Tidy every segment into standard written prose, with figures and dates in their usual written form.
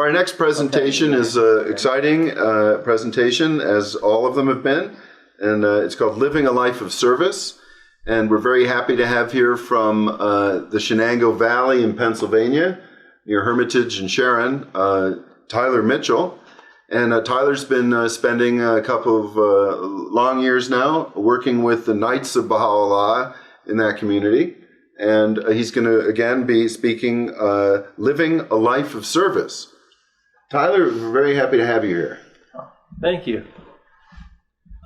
our next presentation is an exciting presentation, as all of them have been, and it's called Living a Life of Service. And we're very happy to have here from the Shenango Valley in Pennsylvania, near Hermitage and Sharon, Tyler Mitchell. And Tyler's been spending a couple of long years now working with the Knights of Baha'u'llah in that community. And he's going to, again, be speaking Living a Life of Service. Tyler, we're very happy to have you here. Thank you.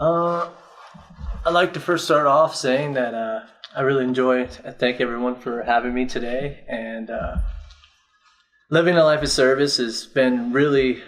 I'd like to first start off saying that I really I thank everyone for having me today. And living a life of service has been really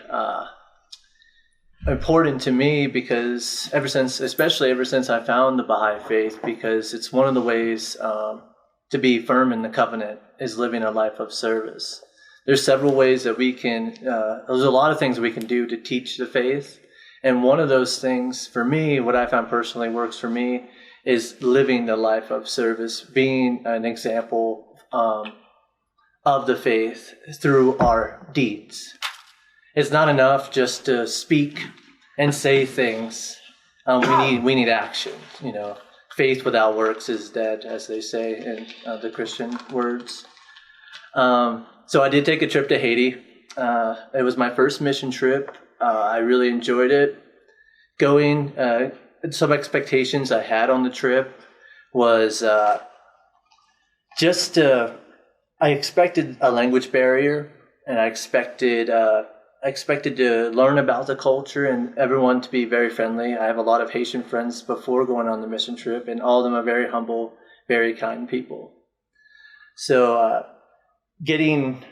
important to me because especially ever since I found the Baha'i faith, because it's one of the ways to be firm in the covenant is living a life of service. There's several ways that we can, there's a lot of things we can do to teach the faith. And one of those things, for me, what I found personally works for me, is living the life of service, being an example of the faith through our deeds. It's not enough just to speak and say things. We need action. You know, faith without works is dead, as they say in the Christian words. So I did take a trip to Haiti. It was my first mission trip. I really enjoyed it. Going, some expectations I had on the trip was I expected a language barrier, and I expected to learn about the culture and everyone to be very friendly. I have a lot of Haitian friends before going on the mission trip, and all of them are very humble, very kind people. So getting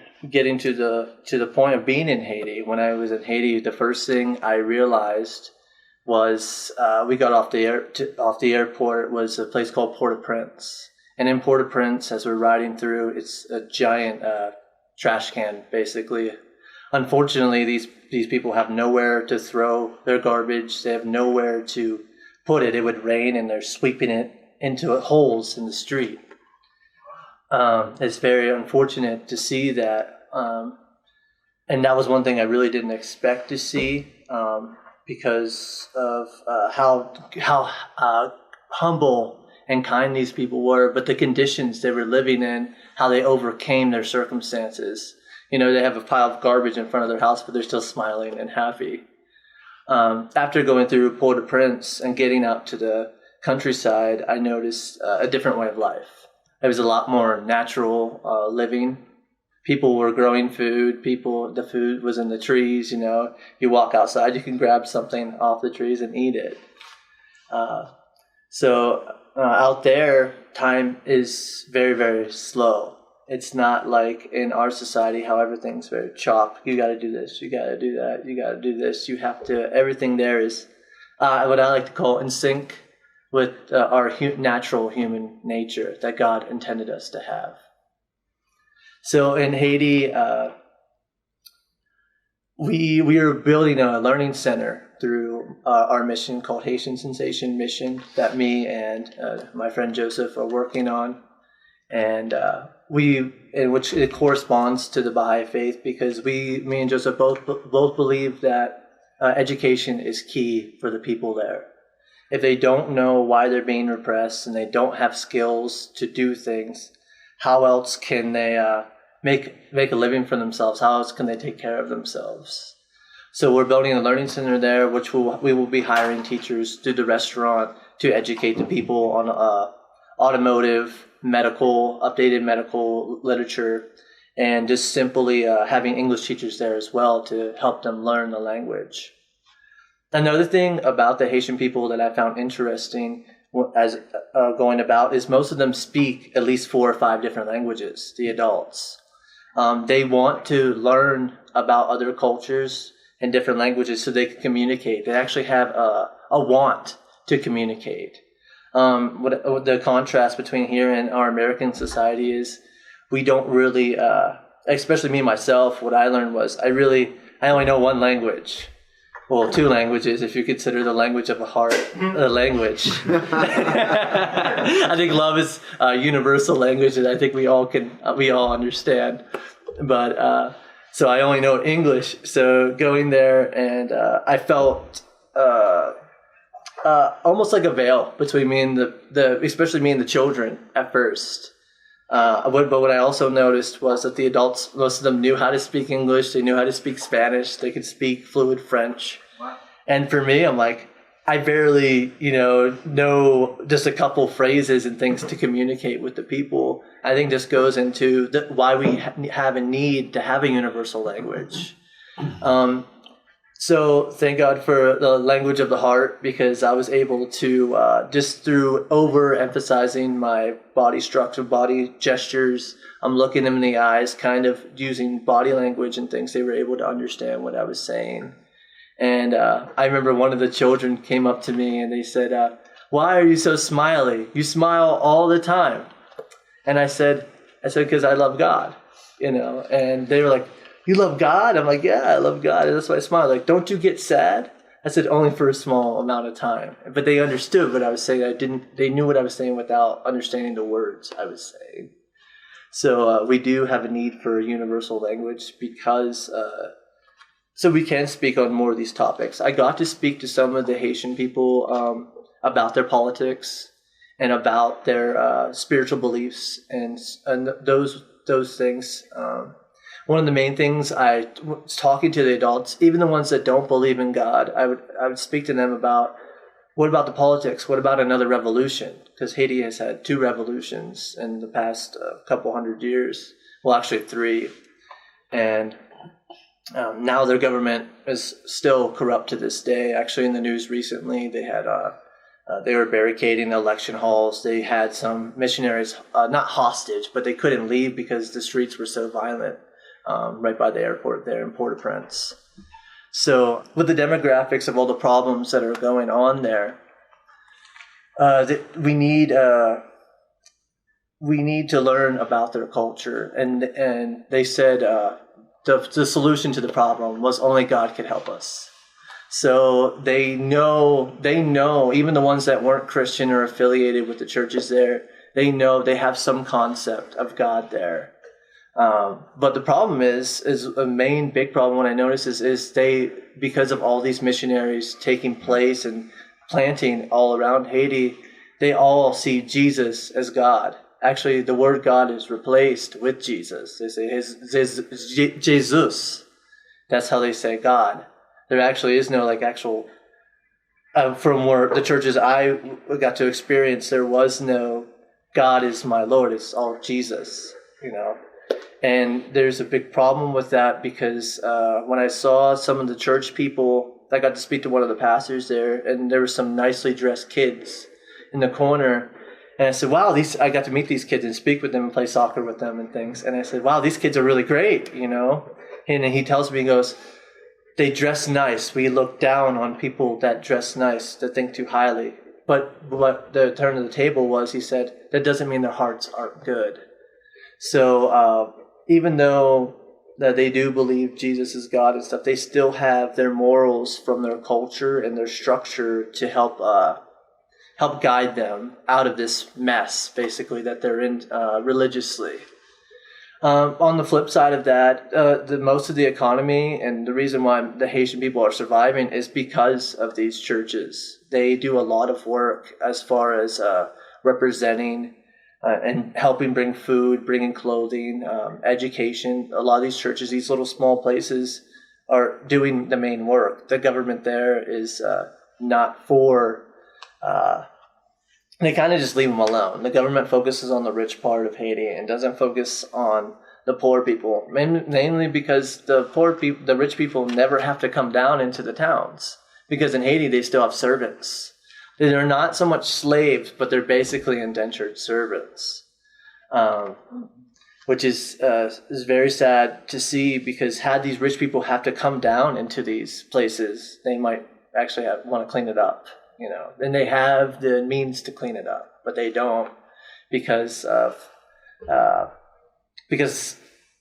to the point of being in Haiti, when I was in Haiti, the first thing I realized was we got off the airport was a place called Port-au-Prince. And in Port-au-Prince, as we're riding through, it's a giant trash can, basically. Unfortunately, these people have nowhere to throw their garbage. They have nowhere to put it. It would rain, and they're sweeping it into holes in the street. It's very unfortunate to see that. And that was one thing I really didn't expect to see because of how humble and kind these people were, but the conditions they were living in, how they overcame their circumstances. You know, they have a pile of garbage in front of their house, but they're still smiling and happy. After going through Port-au-Prince and getting out to the countryside, I noticed a different way of life. It was a lot more natural living. People were growing food. The food was in the trees. You know, you walk outside, you can grab something off the trees and eat it. So out there, time is very, very slow. It's not like in our society how everything's very chopped. You got to do this. You got to do that. You got to do this. You have to. Everything there is what I like to call in sync with our natural human nature that God intended us to have. So in Haiti, we are building a learning center through our mission called Haitian Sensation Mission that me and my friend Joseph are working on, and which it corresponds to the Baha'i faith, because me and Joseph both believe that education is key for the people there. If they don't know why they're being repressed and they don't have skills to do things, how else can they make a living for themselves? How else can they take care of themselves? So we're building a learning center there, which we will be hiring teachers through the restaurant to educate the people on automotive, updated medical literature, and just simply having English teachers there as well to help them learn the language. Another thing about the Haitian people that I found interesting as going about is most of them speak at least 4 or 5 different languages, the adults. They want to learn about other cultures and different languages so they can communicate. They actually have a want to communicate. What the contrast between here and our American society is, we don't really, especially me myself, what I learned was I only know one language. Well, 2 languages, if you consider the language of a heart a language. I think love is a universal language, and I think we all understand. But So I only know English. So going there, and I felt almost like a veil between me and especially me and the children at first. But what I also noticed was that the adults, most of them knew how to speak English. They knew how to speak Spanish. They could speak fluid French. Wow. And for me, I'm like, I barely, know just a couple phrases and things to communicate with the people. I think this goes into why we have a need to have a universal language. So thank God for the language of the heart, because I was able to, just through overemphasizing my body structure, body gestures, I'm looking them in the eyes, kind of using body language and things, they were able to understand what I was saying. And I remember one of the children came up to me and they said, why are you so smiley? You smile all the time. And I said, because I love God, and they were like, you love God? I'm like, yeah, I love God. And that's why I smile. Like, don't you get sad? I said, only for a small amount of time. But they understood what I was saying. They knew what I was saying without understanding the words I was saying. So we do have a need for a universal language because so we can speak on more of these topics. I got to speak to some of the Haitian people about their politics and about their spiritual beliefs and those things. One of the main things I was talking to the adults, even the ones that don't believe in God, I would speak to them about, what about the politics? What about another revolution? Because Haiti has had 2 revolutions in the past couple hundred years. Well, actually 3. And now their government is still corrupt to this day. Actually, in the news recently, they had they were barricading the election halls. They had some missionaries not hostage, but they couldn't leave because the streets were so violent. Right by the airport there in Port-au-Prince. So with the demographics of all the problems that are going on there, we need to learn about their culture. And they said the solution to the problem was only God could help us. So they know, even the ones that weren't Christian or affiliated with the churches there, they know they have some concept of God there. But the problem is a main big problem what I notice is they, because of all these missionaries taking place and planting all around Haiti, they all see Jesus as God. Actually, the word God is replaced with Jesus. They say Jesus. That's how they say God. There actually is no actual, from where the churches I got to experience, there was no God is my Lord. It's all Jesus, And there's a big problem with that because when I saw some of the church people, I got to speak to one of the pastors there, and there were some nicely dressed kids in the corner. And I said, wow, I got to meet these kids and speak with them and play soccer with them and things. And I said, wow, these kids are really great, And he tells me, he goes, they dress nice. We look down on people that dress nice, that think too highly. But what the turn of the table was, he said, that doesn't mean their hearts aren't good. So even though that they do believe Jesus is God and stuff, they still have their morals from their culture and their structure to help guide them out of this mess, basically, that they're in religiously. On the flip side of that, most of the economy and the reason why the Haitian people are surviving is because of these churches. They do a lot of work as far as representing and helping bring food, bringing clothing, education. A lot of these churches, these little small places, are doing the main work. The government there is not for... they kind of just leave them alone. The government focuses on the rich part of Haiti and doesn't focus on the poor people, mainly because the rich people never have to come down into the towns, because in Haiti they still have servants. They're not so much slaves, but they're basically indentured servants, which is very sad to see, because had these rich people have to come down into these places, they might actually want to clean it up. And they have the means to clean it up, but they don't because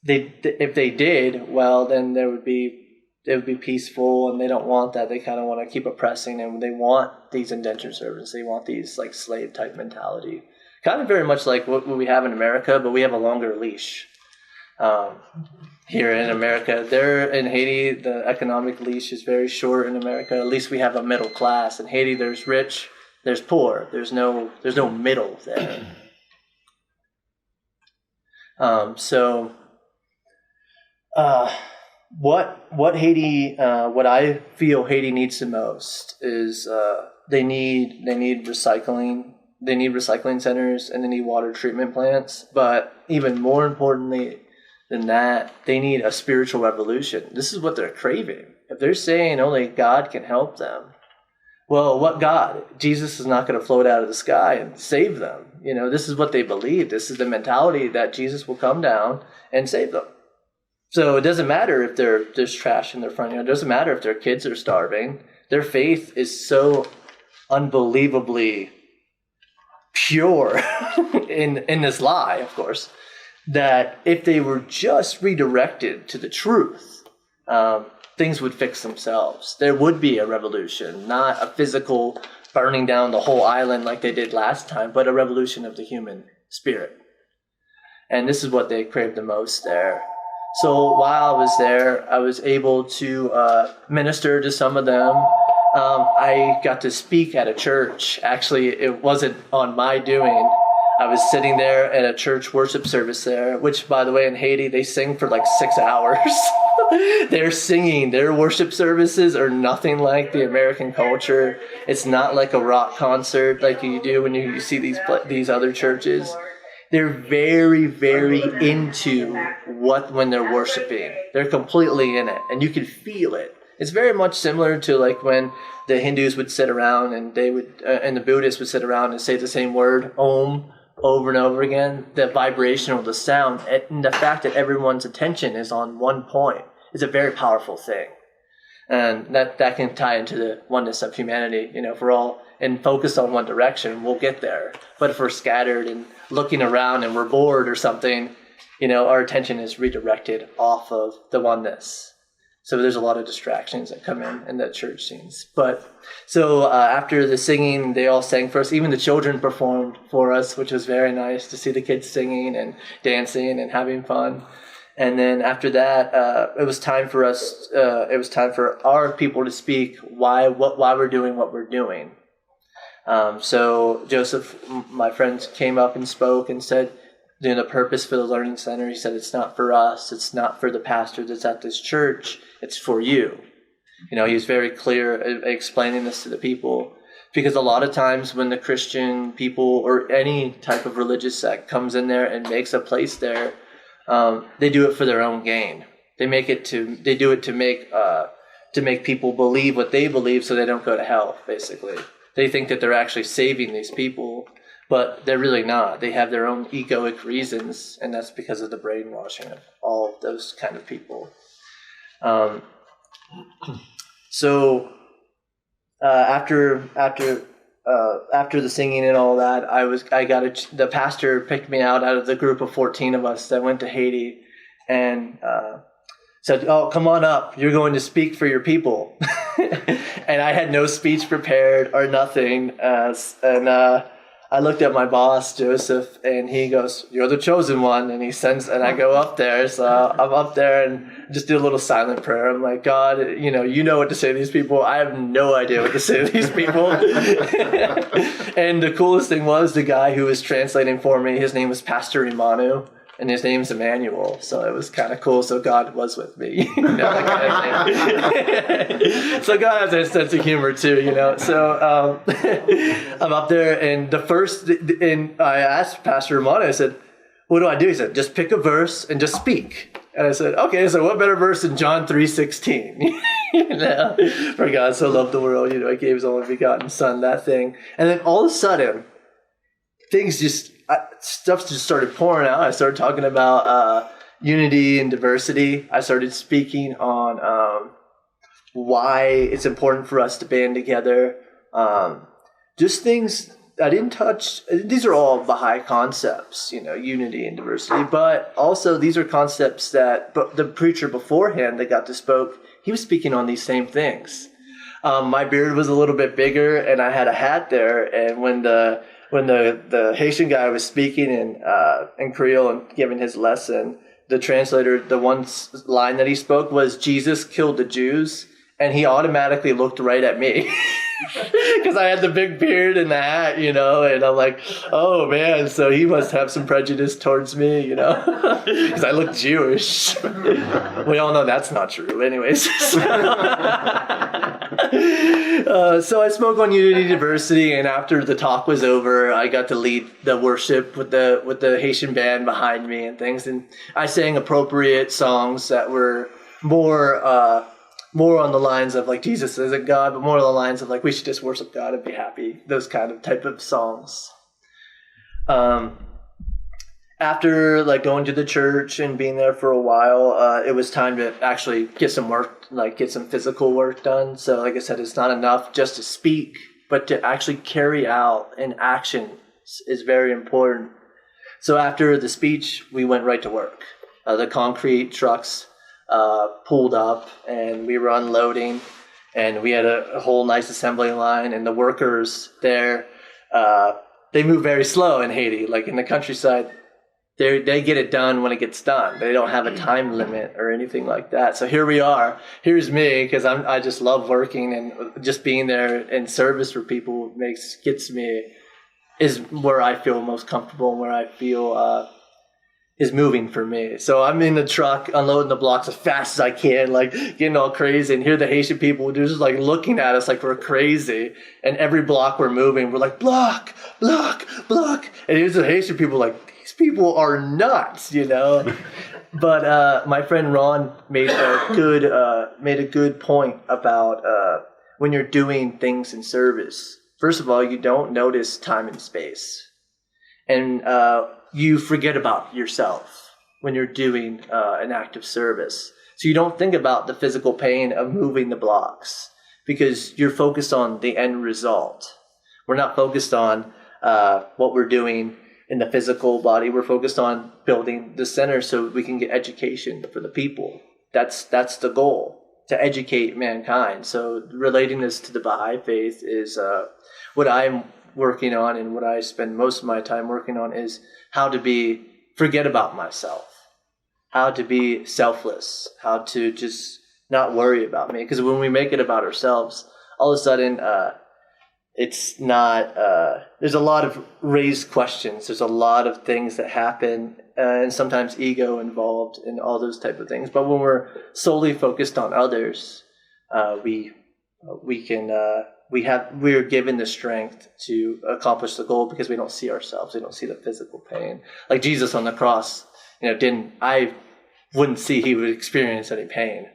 if they did, well, then it would be peaceful, and they don't want that. They kind of want to keep oppressing, and they want these indentured servants. They want these slave type mentality, kind of very much like what we have in America, but we have a longer leash. here in America. There in Haiti, the economic leash is very short in America. At least we have a middle class. In Haiti, there's rich, there's poor. There's no middle there. What Haiti, what I feel Haiti needs the most is they need recycling. They need recycling centers and they need water treatment plants. But even more importantly than that, they need a spiritual revolution. This is what they're craving. If they're saying only God can help them, well, what God? Jesus is not going to float out of the sky and save them. This is what they believe. This is the mentality that Jesus will come down and save them. So it doesn't matter if there's trash in their front yard. It doesn't matter if their kids are starving. Their faith is so unbelievably pure in this lie, of course, that if they were just redirected to the truth, things would fix themselves. There would be a revolution, not a physical burning down the whole island like they did last time, but a revolution of the human spirit. And this is what they craved the most there. So while I was there, I was able to minister to some of them. I got to speak at a church. Actually, it wasn't on my doing. I was sitting there at a church worship service there, which, by the way, in Haiti, they sing for like 6 hours. They're singing. Their worship services are nothing like the American culture. It's not like a rock concert like you do when you see these other churches. They're very, very into when they're worshiping. They're completely in it, and you can feel it. It's very much similar to like when the Hindus would sit around and and the Buddhists would sit around and say the same word, Om, over and over again. The vibration of the sound and the fact that everyone's attention is on one point is a very powerful thing. And that can tie into the oneness of humanity. If we're all focused on one direction, we'll get there. But if we're scattered and looking around and we're bored or something, our attention is redirected off of the oneness. So there's a lot of distractions that come in the church scenes. But so after the singing, they all sang for us. Even the children performed for us, which was very nice to see the kids singing and dancing and having fun. And then after that, it was time for us. It was time for our people to speak why we're doing what we're doing. So Joseph, my friend, came up and spoke and said, the purpose for the Learning Center. He said, it's not for us. It's not for the pastor that's at this church. It's for you. He was very clear explaining this to the people, because a lot of times when the Christian people or any type of religious sect comes in there and makes a place there, they do it for their own gain. They do it to make people believe what they believe so they don't go to hell, basically. They think that they're actually saving these people, but they're really not. They have their own egoic reasons, and that's because of the brainwashing of all of those kind of people. So after the singing and all that, the pastor picked me out of the group of 14 of us that went to Haiti, and said, "Oh, come on up. You're going to speak for your people." And I had no speech prepared or nothing. I looked at my boss, Joseph, and he goes, "You're the chosen one." And and I go up there. So I'm up there and just do a little silent prayer. I'm like, "God, you know what to say to these people. I have no idea what to say to these people." And the coolest thing was the guy who was translating for me, his name was Pastor Imanu. And his name's Emmanuel, so it was kind of cool. So God was with me. That kind of thing. So God has a sense of humor too, So I'm up there, and I asked Pastor Imanu, I said, "What do I do?" He said, "Just pick a verse and just speak." And I said, "Okay, so what better verse than John 3:16? For God so loved the world, He gave His only begotten Son, that thing. And then all of a sudden, stuff just started pouring out. I started talking about unity and diversity. I started speaking on why it's important for us to band together. Just things I didn't touch. These are all Baha'i concepts, unity and diversity. But also these are concepts that the preacher beforehand that got to spoke, he was speaking on these same things. My beard was a little bit bigger, and I had a hat there. And when the Haitian guy was speaking in Creole and giving his lesson, the translator, the one line that he spoke was, Jesus killed the Jews, and he automatically looked right at me. Because I had the big beard and the hat, and I'm like, oh man, so he must have some prejudice towards me, because I look Jewish. We all know that's not true, anyways. So I spoke on Unity Diversity, and after the talk was over, I got to lead the worship with the Haitian band behind me and things, and I sang appropriate songs that were more on the lines of like Jesus isn't God, but more on the lines of like we should just worship God and be happy. Those kind of type of songs. After like going to the church and being there for a while, it was time to actually get some work, like get some physical work done. So like I said, it's not enough just to speak, but to actually carry out in action is very important. So after the speech, we went right to work. The concrete trucks pulled up and we were unloading, and we had a whole nice assembly line, and the workers there, they move very slow in Haiti. Like in the countryside, they get it done when it gets done. They don't have a time limit or anything like that. So here we are. Here's me, because I just love working, and just being there in service for people is where I feel most comfortable and where I feel is moving for me. So I'm in the truck unloading the blocks as fast as I can, like getting all crazy, and here the Haitian people just like looking at us like we're crazy. And every block we're moving, we're like, block, block, block. And here's the Haitian people like, these people are nuts, But my friend Ron made a good point about when you're doing things in service. First of all, you don't notice time and space, and you forget about yourself when you're doing an act of service. So you don't think about the physical pain of moving the blocks because you're focused on the end result. We're not focused on what we're doing in the physical body. We're focused on building the center so we can get education for the people. That's the goal, to educate mankind. So relating this to the Baha'i faith is what I'm working on, and what I spend most of my time working on is how to forget about myself, how to be selfless, how to just not worry about me. Because when we make it about ourselves, all of a sudden it's not, there's a lot of raised questions. There's a lot of things that happen, and sometimes ego involved in all those type of things. But when we're solely focused on others, we are given the strength to accomplish the goal because we don't see ourselves. We don't see the physical pain. Like Jesus on the cross, I wouldn't see he would experience any pain.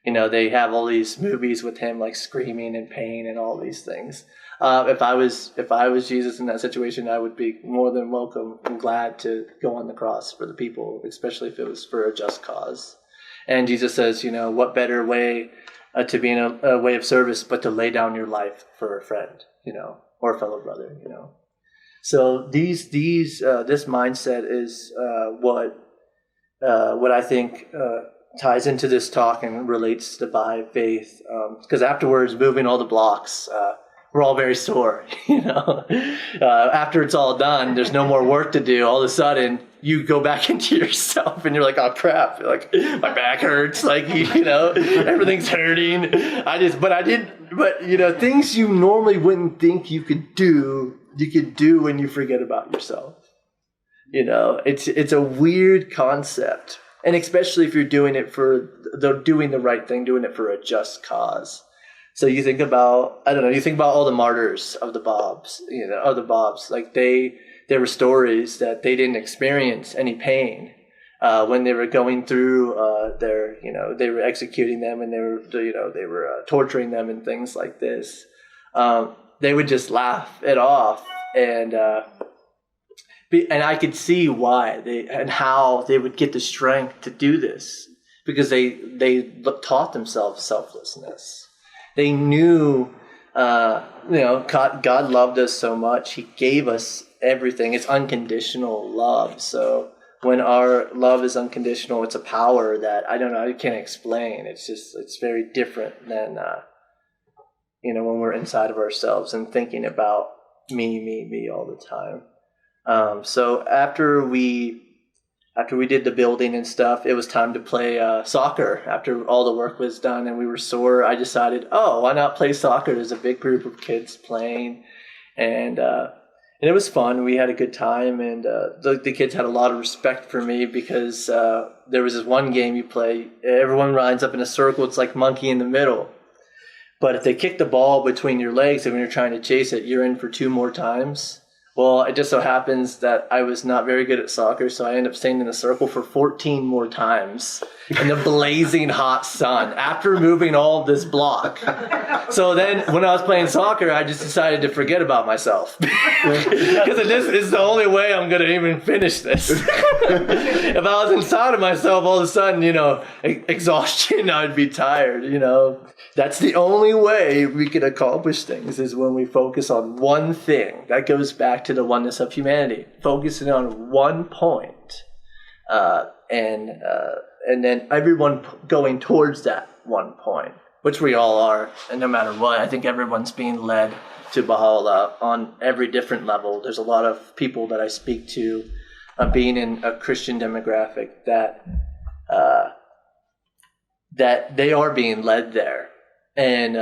They have all these movies with him like screaming in pain and all these things. If I was Jesus in that situation, I would be more than welcome and glad to go on the cross for the people, especially if it was for a just cause. And Jesus says, what better way to be in a way of service but to lay down your life for a friend, or a fellow brother, So this mindset is what I think ties into this talk and relates to Baha'i faith. Because afterwards, moving all the blocks, we're all very sore, After it's all done, there's no more work to do. All of a sudden, you go back into yourself and you're like, oh crap, like my back hurts, like, everything's hurting. But things you normally wouldn't think you could do when you forget about yourself. It's a weird concept. And especially if you're doing it doing the right thing, doing it for a just cause. So you think about, you think about all the martyrs of the Babs, like there were stories that they didn't experience any pain when they were going through they were executing them, and they were torturing them and things like this. They would just laugh it off, and I could see why and how they would get the strength to do this, because they taught themselves selflessness. They knew, God loved us so much. He gave us everything. It's unconditional love. So when our love is unconditional, it's a power that I can't explain. It's very different than, when we're inside of ourselves and thinking about me all the time. So after we after we did the building and stuff, it was time to play soccer. After all the work was done and we were sore, I decided, why not play soccer? There's a big group of kids playing, and it was fun. We had a good time, and the kids had a lot of respect for me because there was this one game you play. Everyone lines up in a circle. It's like monkey in the middle. But if they kick the ball between your legs and when you're trying to chase it, you're in for 2 more times. Well, it just so happens that I was not very good at soccer, so I ended up staying in the circle for 14 more times in the blazing hot sun after moving all this block. So then when I was playing soccer, I just decided to forget about myself. Because this is the only way I'm going to even finish this. If I was inside of myself, all of a sudden, exhaustion, I'd be tired, That's the only way we can accomplish things is when we focus on one thing. That goes back to the oneness of humanity. Focusing on one point, and then everyone going towards that one point, which we all are. And no matter what, I think everyone's being led to Baha'u'llah on every different level. There's a lot of people that I speak to, being in a Christian demographic, that they are being led there. And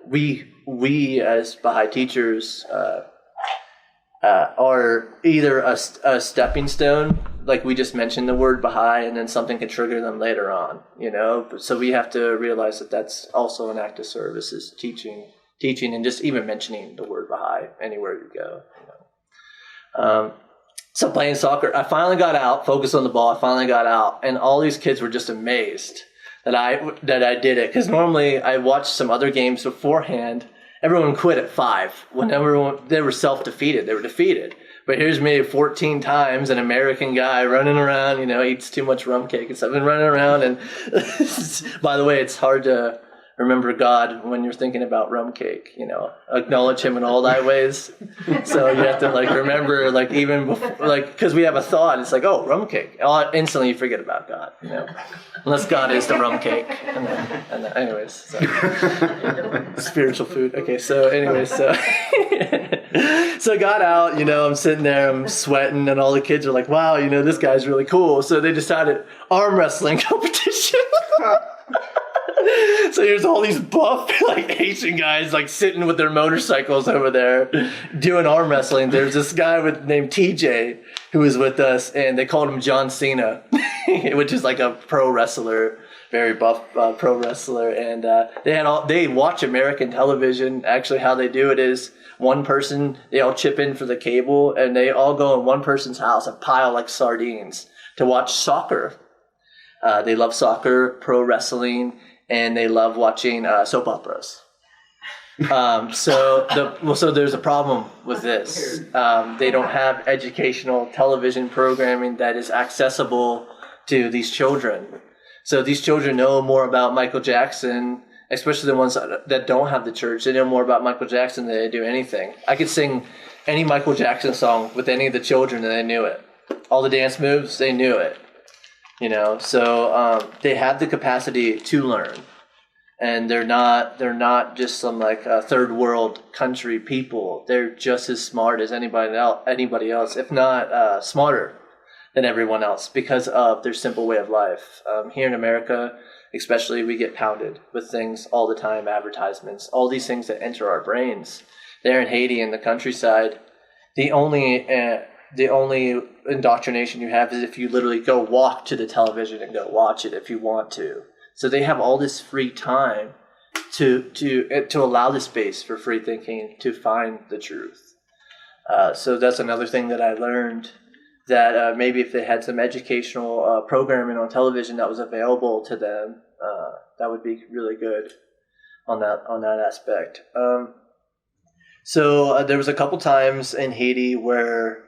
we as Baha'i teachers are either a stepping stone, like we just mentioned the word Baha'i, and then something can trigger them later on, So we have to realize that that's also an act of service, is teaching, and just even mentioning the word Baha'i anywhere you go. So playing soccer, I finally got out, focused on the ball. I finally got out, and all these kids were just amazed that I did it, because normally I watched some other games beforehand. Everyone quit at 5 when they were self-defeated. They were defeated. But here's me 14 times, an American guy running around, eats too much rum cake and stuff, and running around. And by the way, it's hard to remember God when you're thinking about rum cake, acknowledge him in all thy ways. So you have to remember, even before, because we have a thought, it's rum cake. Instantly you forget about God, unless God is the rum cake. And then anyways, so. Spiritual food. Okay. So anyways, so I got out, I'm sitting there, I'm sweating, and all the kids are like, wow, this guy's really cool. So they decided arm wrestling competition. So here's all these buff, Asian guys, sitting with their motorcycles over there doing arm wrestling. There's this guy named TJ who was with us, and they called him John Cena, which is a pro wrestler, very buff pro wrestler. And they watch American television. Actually, how they do it is one person, they all chip in for the cable, and they all go in one person's house and pile like sardines to watch soccer. They love soccer, pro wrestling, and they love watching soap operas. So there's a problem with this. They don't have educational television programming that is accessible to these children. So these children know more about Michael Jackson, especially the ones that don't have the church. They know more about Michael Jackson than they do anything. I could sing any Michael Jackson song with any of the children and they knew it. All the dance moves, they knew it. So they have the capacity to learn, and they're not just some third world country people. They're just as smart as anybody else, if not smarter than everyone else, because of their simple way of life. Here in America, especially, we get pounded with things all the time, advertisements, all these things that enter our brains. There in Haiti, in the countryside, the only indoctrination you have is if you literally go walk to the television and go watch it if you want to. So they have all this free time to allow the space for free thinking, to find the truth. So that's another thing that I learned, that maybe if they had some educational programming on television that was available to them, that would be really good on that aspect. So there was a couple times in Haiti where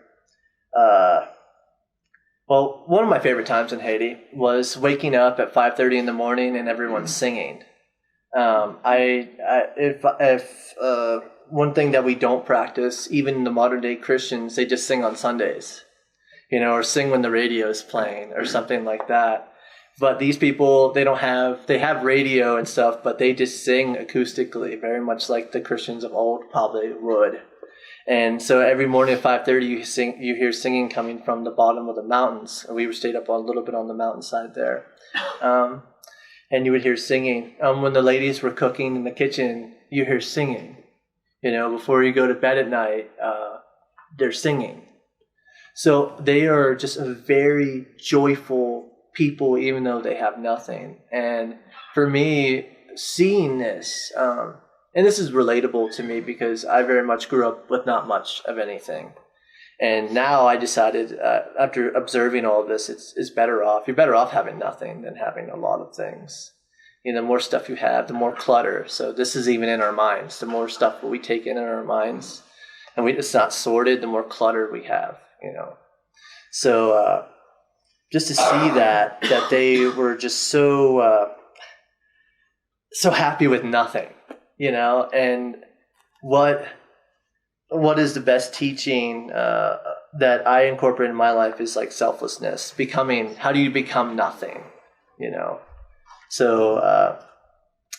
one of my favorite times in Haiti was waking up at 5:30 in the morning and everyone's singing. If one thing that we don't practice, even the modern day Christians, they just sing on Sundays, or sing when the radio is playing or something like that. But these people, they have radio and stuff, but they just sing acoustically, very much like the Christians of old probably would. And so every morning at 5:30, you hear singing coming from the bottom of the mountains. We were stayed up a little bit on the mountainside there. And you would hear singing. When the ladies were cooking in the kitchen, you hear singing. Before you go to bed at night, they're singing. So they are just a very joyful people, even though they have nothing. And for me, seeing this, and this is relatable to me because I very much grew up with not much of anything. And now I decided, after observing all of this, it's better off. You're better off having nothing than having a lot of things. The more stuff you have, the more clutter. So this is even in our minds. The more stuff we take in our minds, and it's not sorted, the more clutter we have. So just to see that they were just so happy with nothing, and what is the best teaching that I incorporate in my life is like selflessness, how do you become nothing, So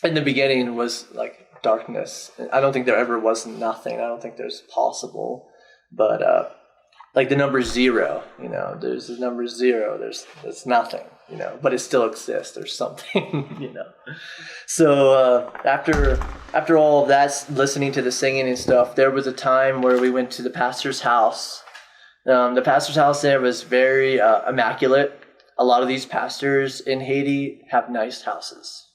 in the beginning was like darkness. I don't think there ever was nothing. I don't think there's possible, but like the number 0, there's the number 0, there's nothing, but it still exists. There's something, So after all of that, listening to the singing and stuff, there was a time where we went to the pastor's house. The pastor's house there was very immaculate. A lot of these pastors in Haiti have nice houses,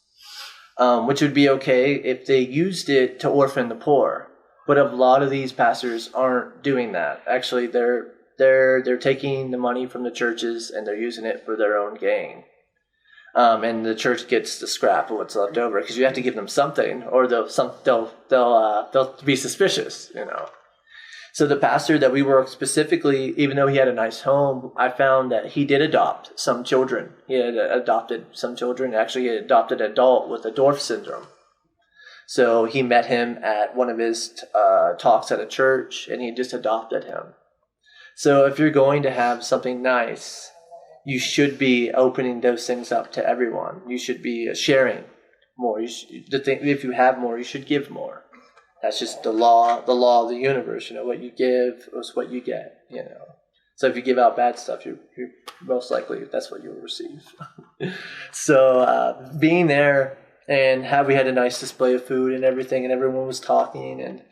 which would be okay if they used it to orphan the poor. But a lot of these pastors aren't doing that. Actually, they're taking the money from the churches and they're using it for their own gain. And the church gets the scrap of what's left over, because you have to give them something, or they'll be suspicious, So the pastor that we worked specifically, even though he had a nice home, I found that he did adopt some children. He had adopted some children. Actually, he had adopted an adult with a dwarf syndrome. So he met him at one of his talks at a church, and he just adopted him. So if you're going to have something nice, you should be opening those things up to everyone. You should be sharing more. If you have more, you should give more. That's just the law of the universe. What you give is what you get. So if you give out bad stuff, you're most likely that's what you'll receive. So being there, and we had a nice display of food and everything, and everyone was talking. And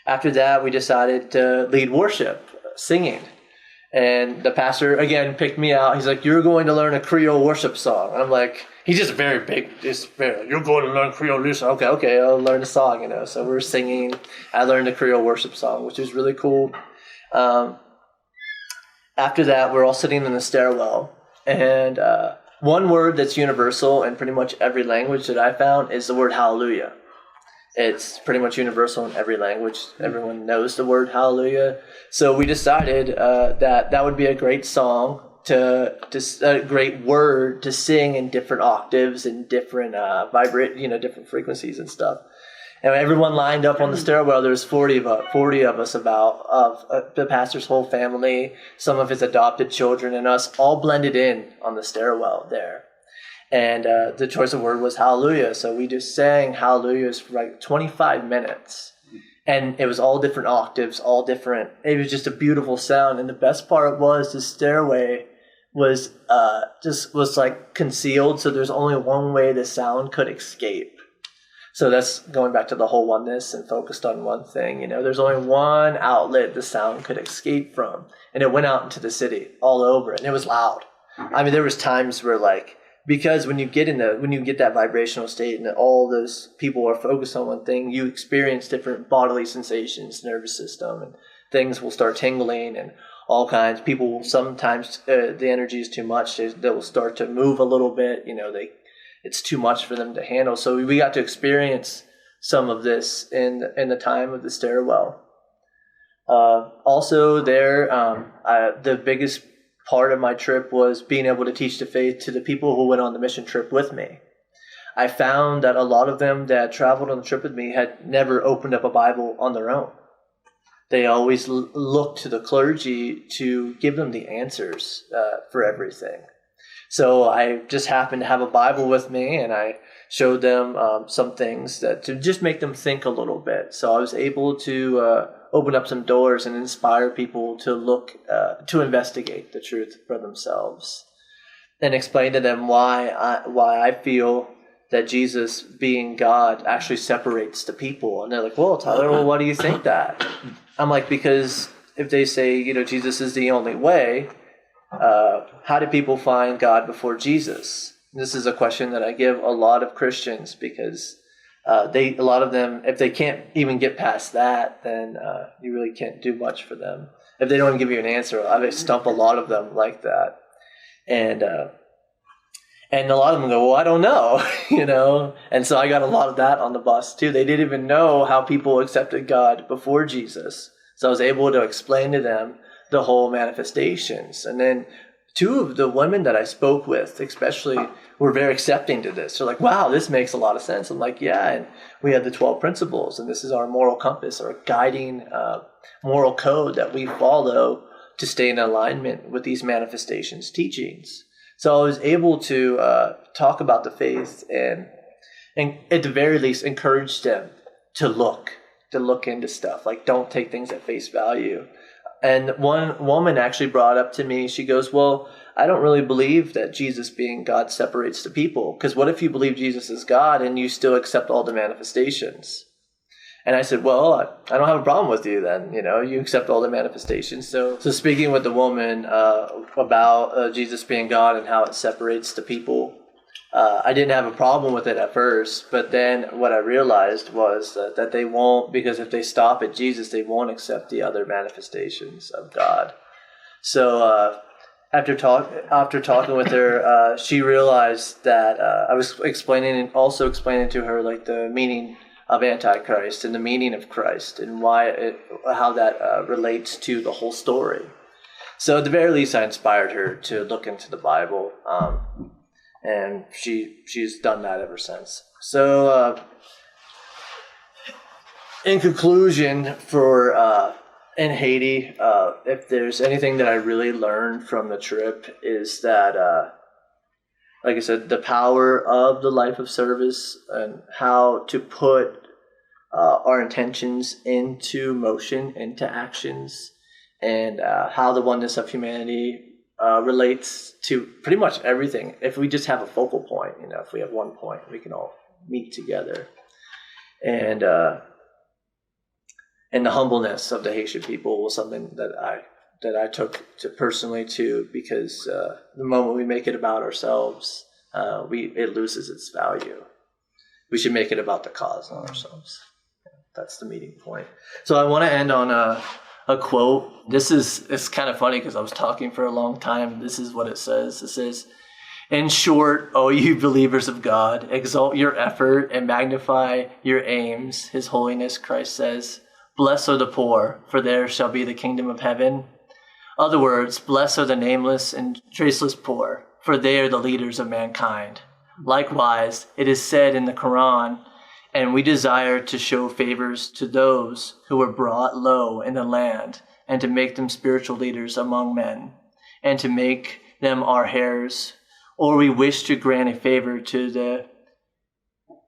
after that, we decided to lead worship, singing. And the pastor, again, picked me out. He's like, "You're going to learn a Creole worship song." And I'm like, he's just very big. You're going to learn Creole worship song. Okay, I'll learn a song, So we're singing. I learned a Creole worship song, which was really cool. After that, we're all sitting in the stairwell. And one word that's universal in pretty much every language that I found is the word hallelujah. It's pretty much universal in every language. Everyone knows the word hallelujah. So we decided that would be a great song, a great word to sing in different octaves and different different frequencies and stuff. And everyone lined up on the stairwell. There was 40 of us of the pastor's whole family, some of his adopted children, and us all blended in on the stairwell there. And the choice of word was hallelujah. So we just sang hallelujahs for like 25 minutes. And it was all different octaves, all different. It was just a beautiful sound. And the best part was the stairway was like concealed. So there's only one way the sound could escape. So that's going back to the whole oneness and focused on one thing. There's only one outlet the sound could escape from. And it went out into the city all over. And it was loud. I mean, there was times where because when you get that vibrational state and all those people are focused on one thing, you experience different bodily sensations, nervous system, and things will start tingling and all kinds. People will sometimes, the energy is too much. They will start to move a little bit. It's too much for them to handle. So we got to experience some of this in the time of the stairwell. Also there, the biggest part of my trip was being able to teach the faith to the people who went on the mission trip with me. I found that a lot of them that traveled on the trip with me had never opened up a Bible on their own. They always looked to the clergy to give them the answers for everything. So I just happened to have a Bible with me, and I showed them some things to just make them think a little bit. So I was able to open up some doors and inspire people to look, to investigate the truth for themselves, and explain to them why I feel that Jesus, being God, actually separates the people. And they're like, well, Tyler, why do you think that? I'm like, because if they say, Jesus is the only way, how do people find God before Jesus? This is a question that I give a lot of Christians, because a lot of them, if they can't even get past that, then you really can't do much for them. If they don't even give you an answer, I stump a lot of them like that. And a lot of them go, well, I don't know, And so I got a lot of that on the bus too. They didn't even know how people accepted God before Jesus. So I was able to explain to them the whole manifestations. And then two of the women that I spoke with, especially, were very accepting to this. They're like, wow, this makes a lot of sense. I'm like, yeah, and we have the 12 principles, and this is our moral compass, our guiding moral code that we follow to stay in alignment with these manifestations teachings. So I was able to talk about the faith and at the very least encourage them to look into stuff. Like, don't take things at face value. And one woman actually brought up to me, she goes, well, I don't really believe that Jesus being God separates the people. Because what if you believe Jesus is God and you still accept all the manifestations? And I said, well, I don't have a problem with you then. You accept all the manifestations. So speaking with the woman about Jesus being God and how it separates the people, I didn't have a problem with it at first. But then what I realized was that they won't, because if they stop at Jesus, they won't accept the other manifestations of God. So after talking with her, she realized that I was explaining to her like the meaning of Antichrist and the meaning of Christ and how that relates to the whole story. So at the very least, I inspired her to look into the Bible, and she's done that ever since. So in conclusion, in Haiti, if there's anything that I really learned from the trip, is that like I said, the power of the life of service and how to put our intentions into motion, into actions, and how the oneness of humanity relates to pretty much everything. If we just have a focal point, if we have one point, we can all meet together. And the humbleness of the Haitian people was something that I took personally too, because the moment we make it about ourselves, it loses its value. We should make it about the cause, not ourselves. That's the meeting point. So I want to end on a quote. It's kind of funny because I was talking for a long time. This is what it says. It says, "In short, O you believers of God, exalt your effort and magnify your aims. His Holiness Christ says, blessed are the poor, for theirs shall be the kingdom of heaven. Other words, blessed are the nameless and traceless poor, for they are the leaders of mankind. Likewise, it is said in the Quran, and we desire to show favors to those who were brought low in the land, and to make them spiritual leaders among men, and to make them our heirs. Or we wish to grant a favor to the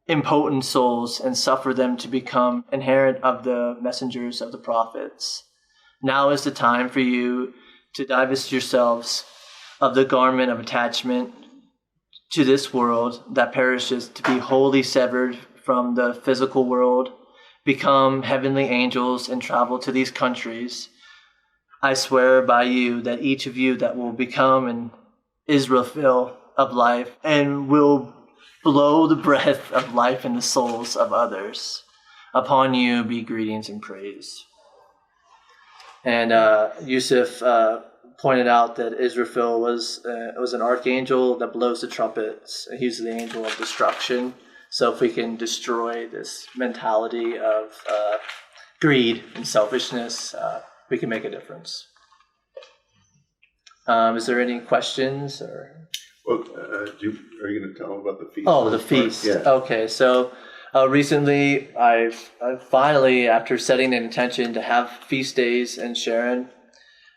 impotent souls and suffer them to become inherit of the messengers of the prophets. Now is the time for you to divest yourselves of the garment of attachment to this world that perishes, to be wholly severed from the physical world, become heavenly angels, and travel to these countries. I swear by you that each of you that will become an Israel of life and will blow the breath of life in the souls of others. Upon you be greetings and praise." And Yusuf pointed out that Israfil was an archangel that blows the trumpets. He's the angel of destruction. So if we can destroy this mentality of greed and selfishness, we can make a difference. Is there any questions? Or? Well, are you going to tell them about the feast? Oh, the feast. Yeah. Okay, so recently I've finally, after setting an intention to have feast days in Sharon,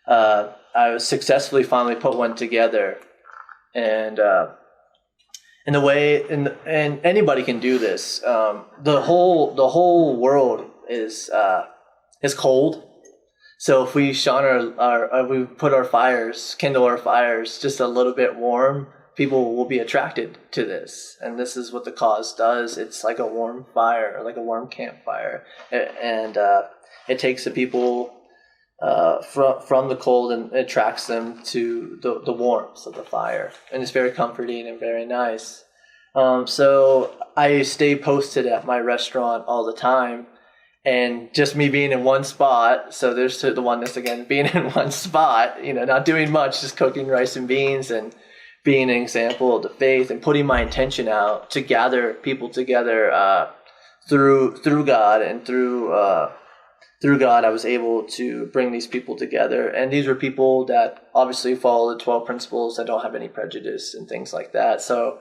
I successfully finally put one together. And and anybody can do this. The whole world is it's cold. So if we we put our fires, kindle our fires just a little bit warm, people will be attracted to this. And this is what the cause does. It's like a warm fire, like a warm campfire. And it takes the people from the cold and attracts them to the warmth of the fire. And it's very comforting and very nice. So I stay posted at my restaurant all the time. And just me being in one spot, so there's the oneness again, being in one spot, not doing much, just cooking rice and beans and being an example of the faith and putting my intention out to gather people together through God. And through God, I was able to bring these people together. And these were people that obviously follow the 12 principles that don't have any prejudice and things like that. So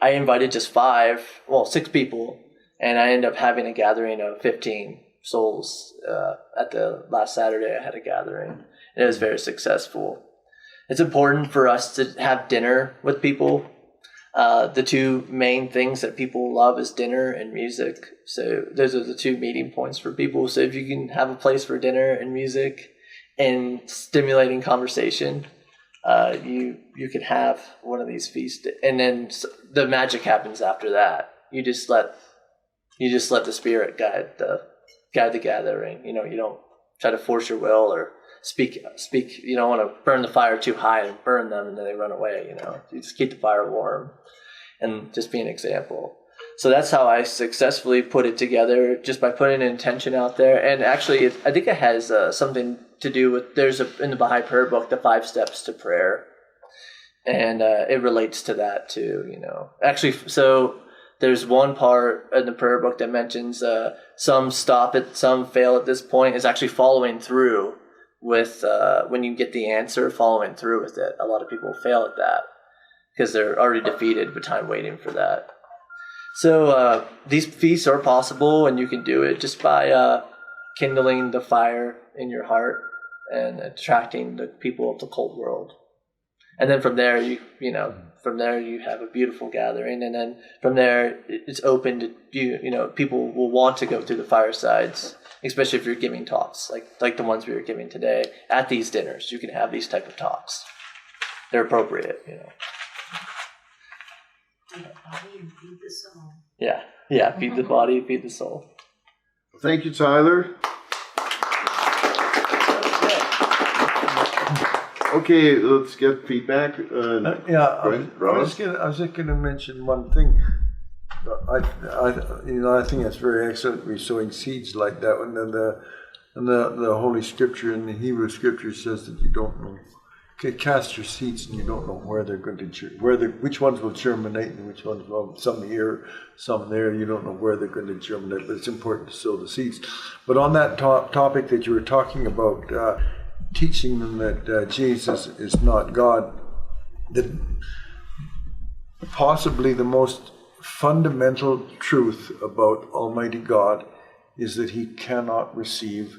I invited just 6 people. And I ended up having a gathering of 15 souls. At the last Saturday, I had a gathering. And it was very successful. It's important for us to have dinner with people. The two main things that people love is dinner and music. So those are the two meeting points for people. So if you can have a place for dinner and music and stimulating conversation, you can have one of these feasts. And then the magic happens after that. You just let the Spirit guide the gathering. You don't try to force your will or speak. You don't want to burn the fire too high and burn them and then they run away. You just keep the fire warm and just be an example. So that's how I successfully put it together, just by putting an intention out there. And actually, I think it has something to do with, in the Baha'i prayer book, the 5 steps to prayer. And it relates to that too, Actually, so there's one part in the prayer book that mentions some stop it, some fail at this point. Is actually following through with, when you get the answer, following through with it. A lot of people fail at that because they're already defeated with time waiting for that. So these feasts are possible, and you can do it just by kindling the fire in your heart and attracting the people of the cold world. And then from there, you have a beautiful gathering. And then from there, it's open to people will want to go through the firesides, especially if you're giving talks like the ones we were giving today at these dinners. You can have these type of talks. They're appropriate, Feed the body and feed the soul. Yeah. Feed the body, feed the soul. Thank you, Tyler. Okay, let's get feedback. I was just going to mention one thing. I think it's very excellent. We're sowing seeds like that, and the Holy Scripture in the Hebrew Scripture says that you don't know. Okay, cast your seeds, and you don't know where they're going to which ones will germinate, and which ones will. Some here, some there. You don't know where they're going to germinate, but it's important to sow the seeds. But on that topic that you were talking about. Teaching them that Jesus is not God, that possibly the most fundamental truth about Almighty God is that he cannot receive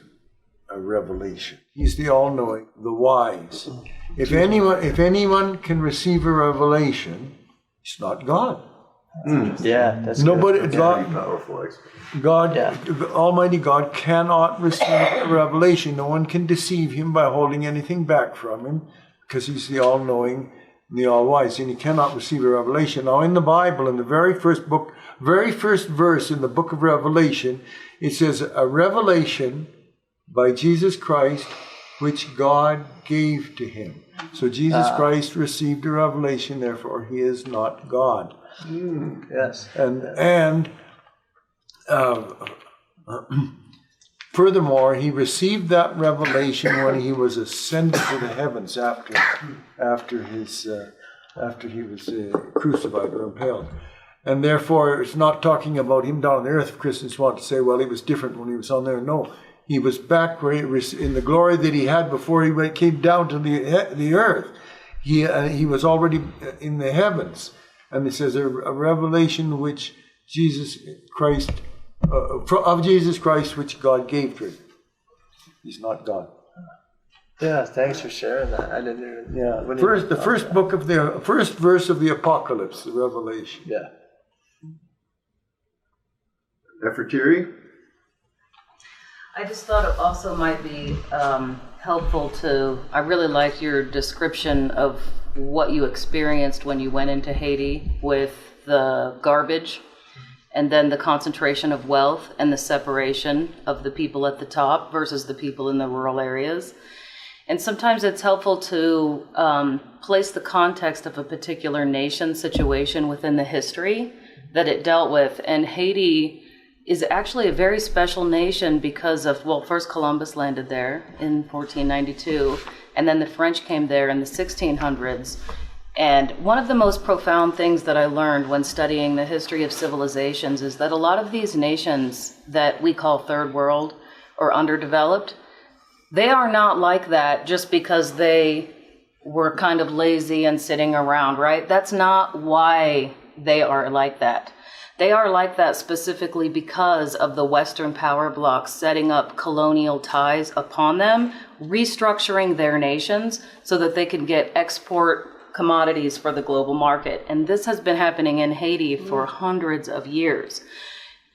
a revelation. He's the all-knowing, the wise. If anyone can receive a revelation, it's not God. Yeah, that's nobody. good. God, Almighty God cannot receive a revelation. No one can deceive him by holding anything back from him, because he's the all-knowing and the all-wise, and he cannot receive a revelation. Now, in the Bible, in the very first verse in the book of Revelation, it says, a revelation by Jesus Christ, which God gave to him. So Jesus Christ received a revelation, therefore he is not God. Yes. And furthermore, he received that revelation when he was ascended to the heavens after he was crucified or impaled. And therefore, it's not talking about him down on the earth. If Christians want to say, well, he was different when he was on there. No, he was back in the glory that he had before he came down to the earth. He was already in the heavens. And it says a revelation which Jesus Christ, of Jesus Christ, which God gave to him. He's not God. Yeah, thanks for sharing that. I didn't even. Yeah. The first verse of the Apocalypse, the Revelation. Yeah. Nefertiri? I just thought it also might be helpful to, I really like your description of what you experienced when you went into Haiti with the garbage and then the concentration of wealth and the separation of the people at the top versus the people in the rural areas. And sometimes it's helpful to place the context of a particular nation situation within the history that it dealt with. And Haiti is actually a very special nation because of, well, first Columbus landed there in 1492, and then the French came there in the 1600s. And one of the most profound things that I learned when studying the history of civilizations is that a lot of these nations that we call third world or underdeveloped, they are not like that just because they were kind of lazy and sitting around, right? That's not why they are like that. They are like that specifically because of the Western power blocks setting up colonial ties upon them, restructuring their nations so that they can get export commodities for the global market. And this has been happening in Haiti for hundreds of years.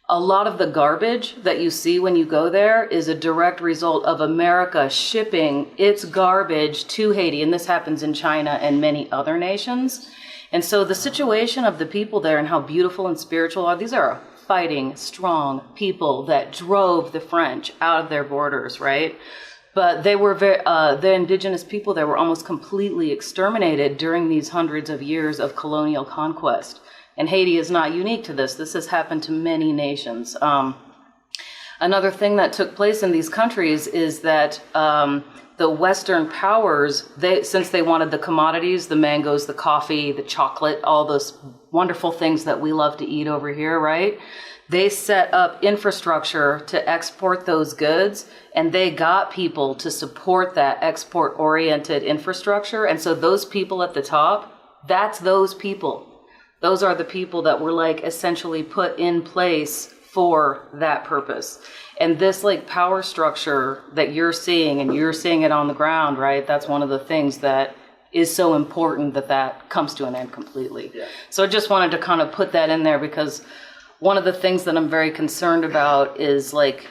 A lot of the garbage that you see when you go there is a direct result of America shipping its garbage to Haiti. And this happens in China and many other nations. And so the situation of the people there and how beautiful and spiritual are, these are fighting, strong people that drove the French out of their borders, right? But they were the indigenous people there were almost completely exterminated during these hundreds of years of colonial conquest. And Haiti is not unique to this. This has happened to many nations. Another thing that took place in these countries is that the Western powers, since they wanted the commodities, the mangoes, the coffee, the chocolate, all those wonderful things that we love to eat over here, right? They set up infrastructure to export those goods, and they got people to support that export-oriented infrastructure. And so those people at the top, that's those people. Those are the people that were like essentially put in place for that purpose. And this like power structure that you're seeing, and you're seeing it on the ground, right? That's one of the things that is so important that comes to an end completely. Yeah. So I just wanted to kind of put that in there because one of the things that I'm very concerned about is like,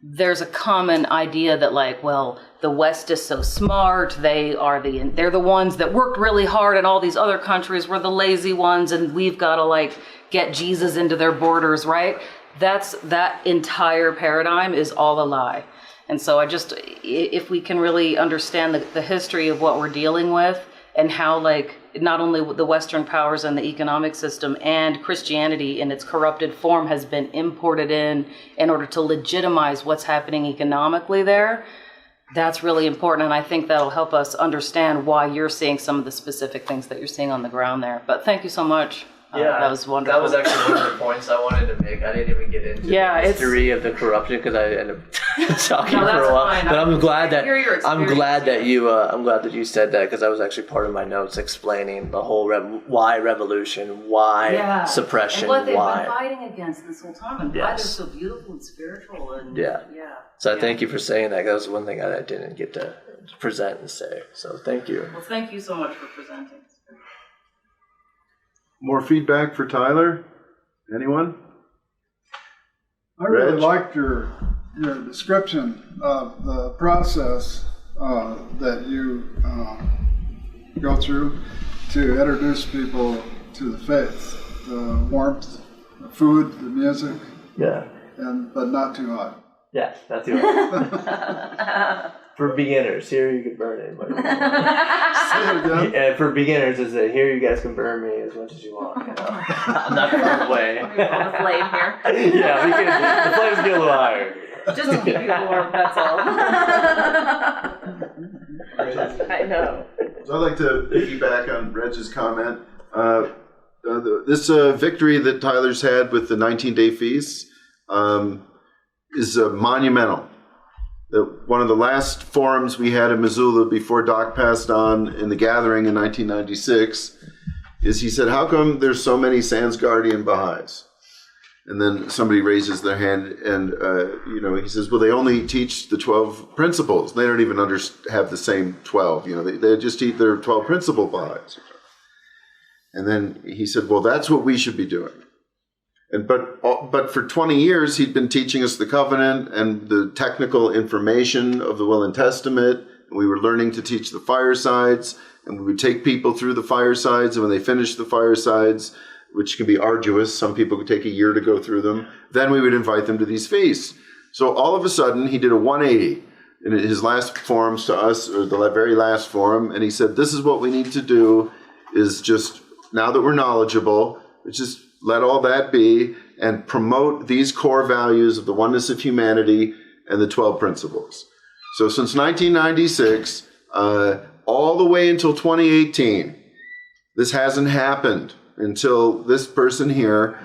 there's a common idea that like, well, the West is so smart. They're the ones that worked really hard, and all these other countries were the lazy ones, and we've got to like get Jesus into their borders, right? That entire paradigm is all a lie. And so if we can really understand the history of what we're dealing with and how like not only the Western powers and the economic system and Christianity in its corrupted form has been imported in order to legitimize what's happening economically there, that's really important. And I think that'll help us understand why you're seeing some of the specific things that you're seeing on the ground there. But thank you so much. Yeah, that was wonderful. That was actually one of the points I wanted to make. I didn't even get into the history of the corruption because I ended up talking for a while. Fine. But I'm glad that you said that because that was actually part of my notes explaining the whole why revolution, why suppression, and what they've why been fighting against this whole time, and why they're so beautiful and spiritual. And So I thank you for saying that. That was one thing I didn't get to present and say. So thank you. Well, thank you so much for presenting. More feedback for Tyler? Anyone? I really liked your description of the process that you go through to introduce people to the faith, the warmth, the food, the music. Yeah. But not too hot. Yeah, not too hot. For beginners, here you can burn anybody. For beginners, is that here you guys can burn me as much as you want. You know? I'm not going away. The flame here. Yeah, the flames get a little higher. Just to keep you warm, that's all. I know. So I'd like to piggyback on Reg's comment. This victory that Tyler's had with the 19-day feast is monumental. One of the last forums we had in Missoula before Doc passed on in the gathering in 1996 is he said, how come there's so many Sansgardian Baha'is? And then somebody raises their hand and, he says, well, they only teach the 12 principles. They don't even have the same 12. They just teach their 12 principle Baha'is. And then he said, well, that's what we should be doing. But for 20 years, he'd been teaching us the covenant and the technical information of the Will and Testament. And we were learning to teach the firesides, and we would take people through the firesides. And when they finished the firesides, which can be arduous, some people could take a year to go through them, then we would invite them to these feasts. So all of a sudden, he did a 180 in his last forums to us, or the very last forum, and he said, this is what we need to do, is just, now that we're knowledgeable, just let all that be and promote these core values of the oneness of humanity and the 12 principles. So since 1996, all the way until 2018, this hasn't happened until this person here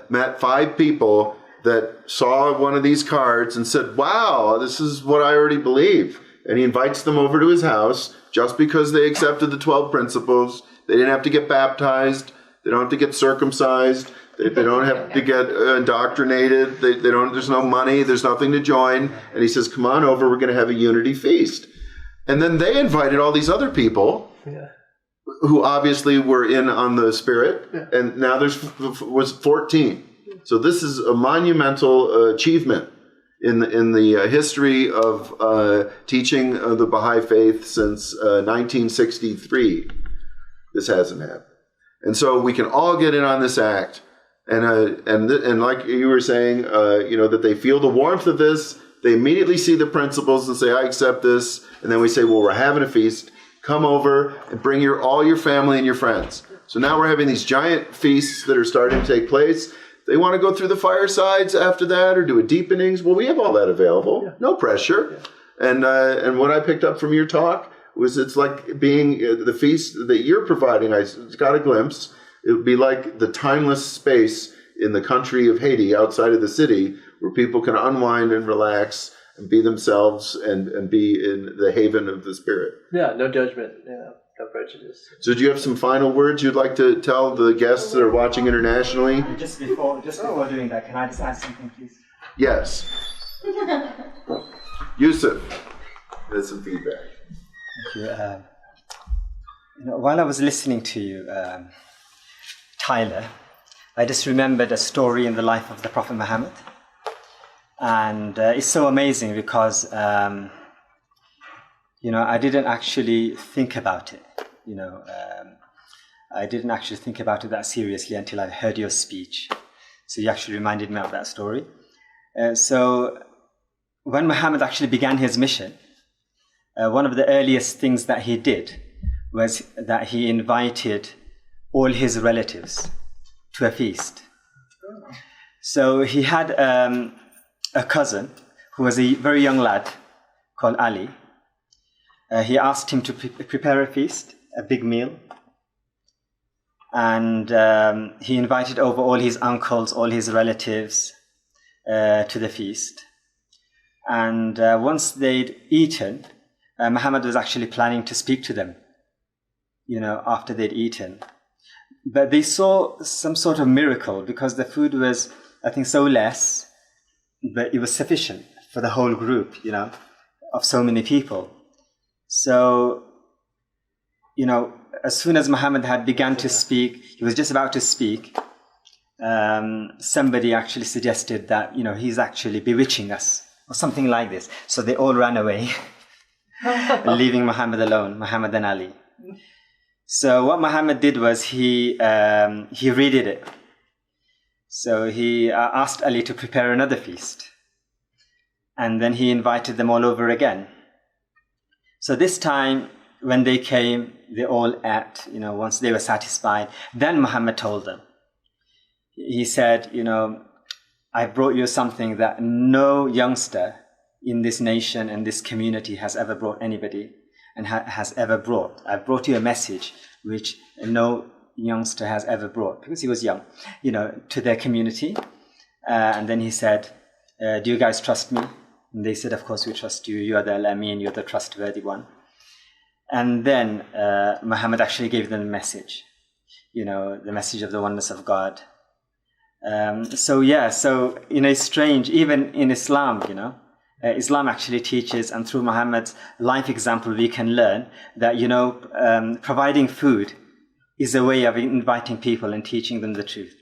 met 5 people that saw one of these cards and said, wow, this is what I already believe. And he invites them over to his house just because they accepted the 12 principles. They didn't have to get baptized. They don't have to get circumcised. They don't have to get indoctrinated. They don't. There's no money. There's nothing to join. And he says, come on over. We're going to have a unity feast. And then they invited all these other people who obviously were in on the spirit. And now was 14. So this is a monumental achievement in the history of teaching the Baha'i faith since 1963. This hasn't happened. And so we can all get in on this act. And like you were saying, that they feel the warmth of this. They immediately see the principles and say, I accept this. And then we say, well, we're having a feast. Come over and bring all your family and your friends. So now we're having these giant feasts that are starting to take place. They want to go through the firesides after that or do a deepenings. Well, we have all that available. Yeah. No pressure. Yeah. And what I picked up from your talk was it's like being the feast that you're providing. I got a glimpse. It would be like the timeless space in the country of Haiti outside of the city where people can unwind and relax and be themselves and be in the haven of the spirit. Yeah, no judgment, no prejudice. So do you have some final words you'd like to tell the guests that are watching internationally? Just before doing that, can I just add something, please? Yes. Yusuf, there's some feedback. Thank you. While I was listening to you, Tyler, I just remembered a story in the life of the Prophet Muhammad. And it's so amazing because, I didn't actually think about it. I didn't actually think about it that seriously until I heard your speech. So you actually reminded me of that story. So when Muhammad actually began his mission, one of the earliest things that he did was that he invited all his relatives to a feast. So he had a cousin who was a very young lad called Ali. He asked him to prepare a feast, a big meal. And he invited over all his uncles, all his relatives to the feast. And once they'd eaten, Muhammad was actually planning to speak to them, after they'd eaten. But they saw some sort of miracle because the food was, I think, so less, but it was sufficient for the whole group, of so many people. So, as soon as Muhammad had begun to speak, he was just about to speak, somebody actually suggested that, he's actually bewitching us, or something like this. So they all ran away, leaving Muhammad alone, Muhammad and Ali. So what Muhammad did was he redid it. So he asked Ali to prepare another feast. And then he invited them all over again. So this time, when they came, they all ate, once they were satisfied. Then Muhammad told them. He said, I brought you something that no youngster in this nation and this community has ever brought anybody and has ever brought. I brought you a message which no youngster has ever brought, because he was young, to their community. And then he said, do you guys trust me? And they said, of course we trust you. You are the Al-Amin, you're the trustworthy one. And then Muhammad actually gave them the message, the message of the oneness of God. It's strange, even in Islam, Islam actually teaches, and through Muhammad's life example, we can learn that, providing food is a way of inviting people and teaching them the truth.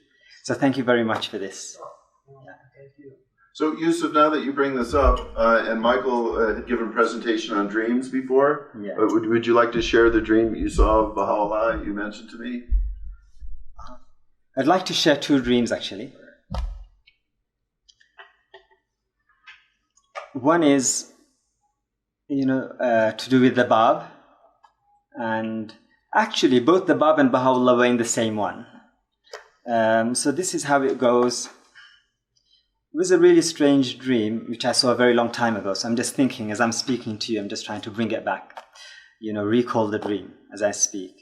So thank you very much for this. So, Yusuf, now that you bring this up, and Michael had given a presentation on dreams before, Yeah. Would you like to share the dream you saw of Baha'u'llah you mentioned to me? I'd like to share two dreams, actually. One is, to do with the Bab. And actually, both the Bab and Baha'u'llah were in the same one. So this is how it goes. It was a really strange dream, which I saw a very long time ago. So I'm just thinking, as I'm speaking to you, I'm just trying to bring it back, recall the dream as I speak.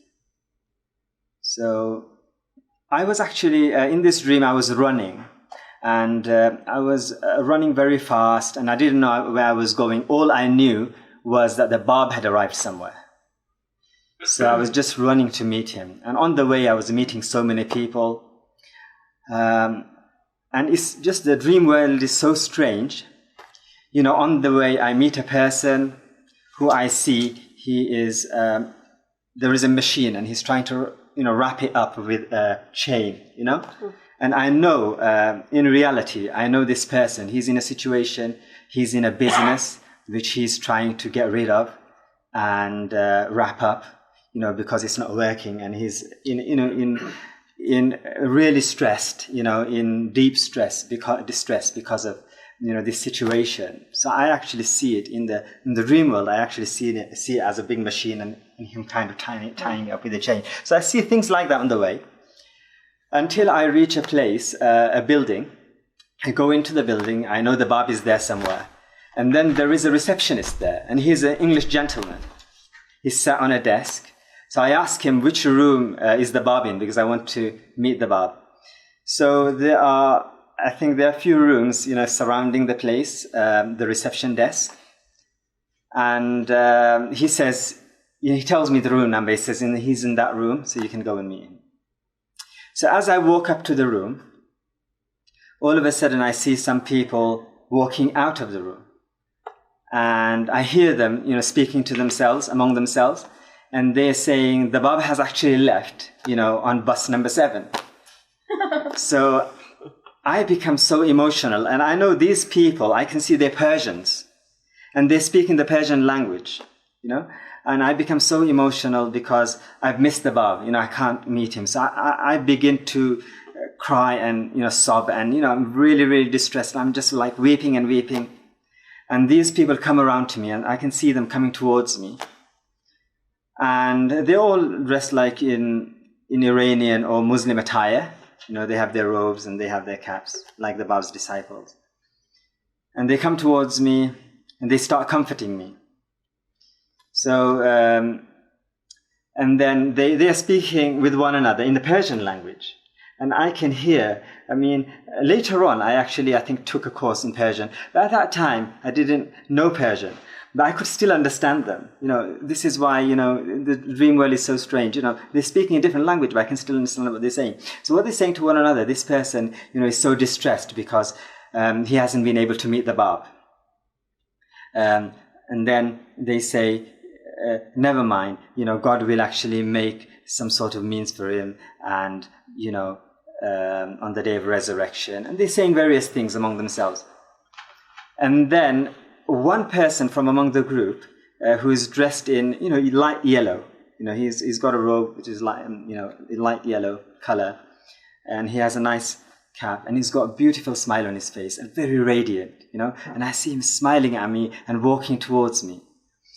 So I was actually, in this dream, I was running. And I was running very fast, and I didn't know where I was going. All I knew was that the Bab had arrived somewhere. So I was just running to meet him. And on the way, I was meeting so many people. And it's just the dream world is so strange. On the way, I meet a person who I see, he is, there is a machine, and he's trying to, wrap it up with a chain, And I know, in reality, I know this person. He's in a situation, he's in a business which he's trying to get rid of and wrap up, because it's not working, and he's in really stressed, in deep distress because of this situation. So I actually see it in the dream world. I actually see it as a big machine, and him kind of tying it up with a chain. So I see things like that on the way. Until I reach a place, a building. I go into the building. I know the Bab is there somewhere. And then there is a receptionist there. And he's an English gentleman. He's sat on a desk. So I ask him which room is the Bab in, because I want to meet the Bab. So I think there are a few rooms, surrounding the place, the reception desk. And he says, he tells me the room number. He says he's in that room, so you can go and meet him. So as I walk up to the room, all of a sudden I see some people walking out of the room. And I hear them, speaking to themselves, among themselves. And they're saying, the Bab has actually left, on bus number 7. So I become so emotional. And I know these people, I can see they're Persians. And they speak in the Persian language, And I become so emotional because I've missed the Bab. I can't meet him. So I begin to cry and, sob. And, I'm really, really distressed. I'm just like weeping and weeping. And these people come around to me, and I can see them coming towards me. And they're all dressed like in Iranian or Muslim attire. They have their robes and they have their caps, like the Bab's disciples. And they come towards me and they start comforting me. So, and then they are speaking with one another in the Persian language. And I can hear, later on, I think took a course in Persian. But at that time, I didn't know Persian. But I could still understand them. This is why, the dream world is so strange. They're speaking a different language, but I can still understand what they're saying. So what they're saying to one another, this person, is so distressed because he hasn't been able to meet the Bab. And then they say, never mind, God will actually make some sort of means for him, and, on the day of resurrection. And they're saying various things among themselves. And then one person from among the group who is dressed in, light yellow. He's got a robe which is light yellow color, and he has a nice cap, and he's got a beautiful smile on his face, and very radiant, And I see him smiling at me and walking towards me.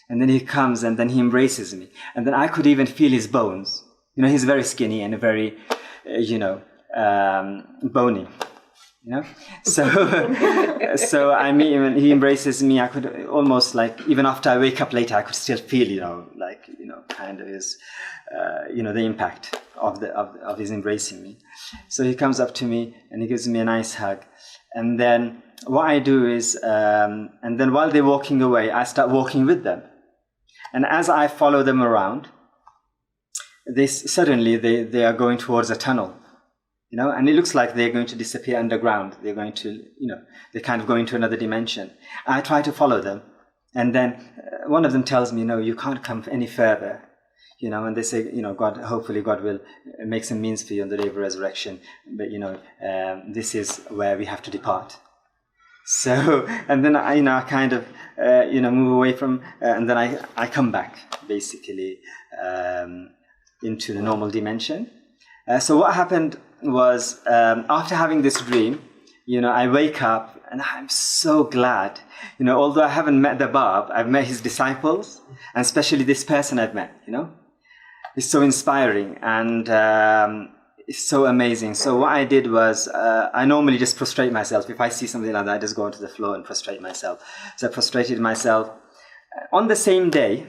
And then he comes, and then he embraces me, and then I could even feel his bones. He's very skinny and very, bony. So I mean, when he embraces me, I could almost even after I wake up later, I could still feel, kind of his, the impact of his embracing me. So he comes up to me and he gives me a nice hug. And then what I do is, and then while they're walking away, I start walking with them. And as I follow them around, suddenly they are going towards a tunnel. And it looks like they're going to disappear underground. They're going to, they're kind of going to another dimension. I try to follow them. And then one of them tells me, no, you can't come any further. And they say, God, hopefully God will make some means for you on the day of resurrection, but this is where we have to depart. So, and then I kind of move away from, and then I come back basically into the normal dimension. So what happened was, after having this dream, I wake up and I'm so glad. Although I haven't met the Bab, I've met his disciples, and especially this person I've met, It's so inspiring and it's so amazing. So what I did was, I normally just prostrate myself. If I see something like that, I just go onto the floor and prostrate myself. So I prostrated myself. On the same day,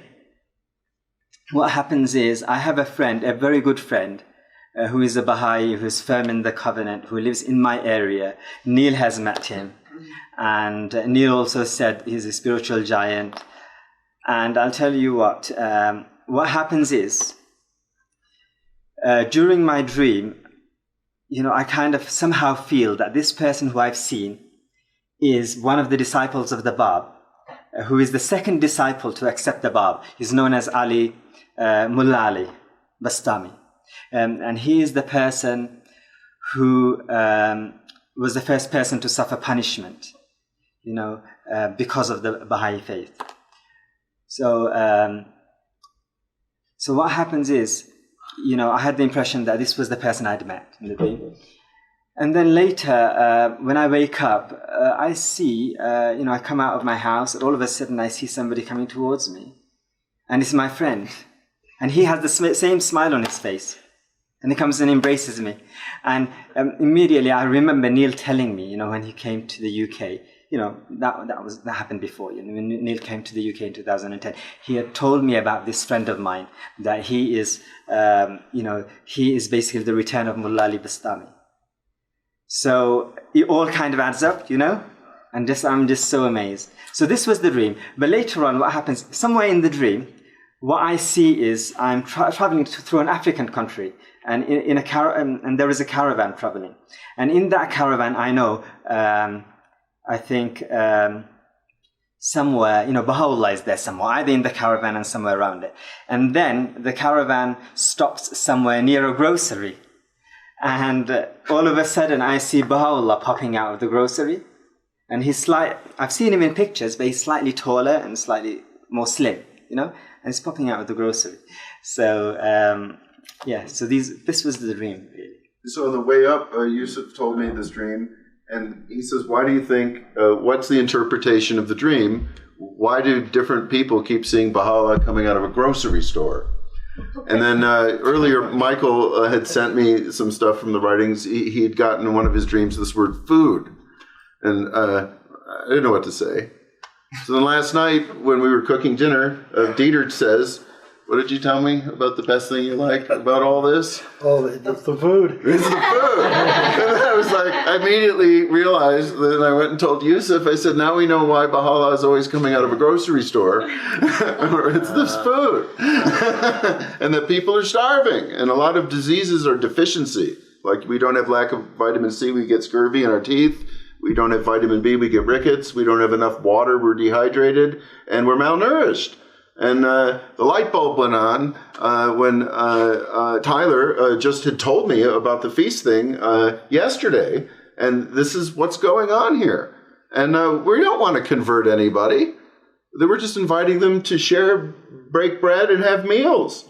what happens is, I have a friend, a very good friend, who is a Baha'i, who's firm in the covenant, who lives in my area. Neal has met him. And Neal also said he's a spiritual giant. And I'll tell you what happens is, during my dream, I kind of somehow feel that this person who I've seen is one of the disciples of the Bab, who is the second disciple to accept the Bab. He's known as Mullah Ali Bastami. And he is the person who was the first person to suffer punishment, because of the Baha'i faith. So what happens is, I had the impression that this was the person I'd met in the dream. And then later, when I wake up, I see, I come out of my house, and all of a sudden I see somebody coming towards me. And it's my friend. And he has the same smile on his face. And he comes and embraces me. And immediately I remember Neal telling me, when he came to the UK, that happened before. When Neal came to the UK in 2010, he had told me about this friend of mine, that he is basically the return of Mullah Ali Bastami. So it all kind of adds up, and I'm just so amazed. So this was the dream. But later on, what happens, somewhere in the dream, what I see is I'm traveling through an African country, and and there is a caravan traveling. And in that caravan, I know, I think somewhere, Baha'u'llah is there somewhere, either in the caravan and somewhere around it. And then the caravan stops somewhere near a grocery. And all of a sudden, I see Baha'u'llah popping out of the grocery. And I've seen him in pictures, but he's slightly taller and slightly more slim, and he's popping out of the grocery. So, so this was the dream, really. So on the way up, Yusuf told me this dream, and he says, why do you think, what's the interpretation of the dream? Why do different people keep seeing Baha'u'llah coming out of a grocery store? And then earlier, Michael had sent me some stuff from the writings. He had gotten in one of his dreams this word food. And I didn't know what to say. So then last night, when we were cooking dinner, Dieter says, what did you tell me about the best thing you liked about all this? Oh, it's the food. It's the food. And I was like, I immediately realized, then I went and told Yusuf, I said, now we know why Baha'u'llah is always coming out of a grocery store. It's this food. And that people are starving. And a lot of diseases are deficiency. Like we don't have lack of vitamin C, we get scurvy in our teeth. We don't have vitamin B, we get rickets. We don't have enough water, we're dehydrated. And we're malnourished. And the light bulb went on when Tyler just had told me about the feast thing yesterday. And this is what's going on here. And we don't want to convert anybody. We're just inviting them to share, break bread, and have meals.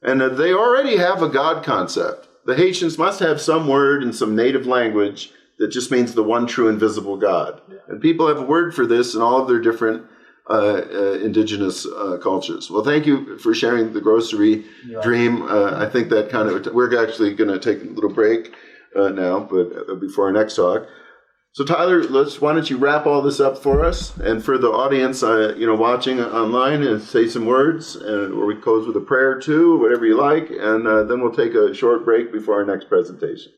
And they already have a God concept. The Haitians must have some word in some native language that just means the one true invisible God. And people have a word for this in all of their different indigenous cultures. Well, thank you for sharing the grocery dream. I think that kind of, we're actually going to take a little break now, but before our next talk. So Tyler, why don't you wrap all this up for us, and for the audience, watching online, and say some words, or we close with a prayer too, whatever you like, and then we'll take a short break before our next presentation.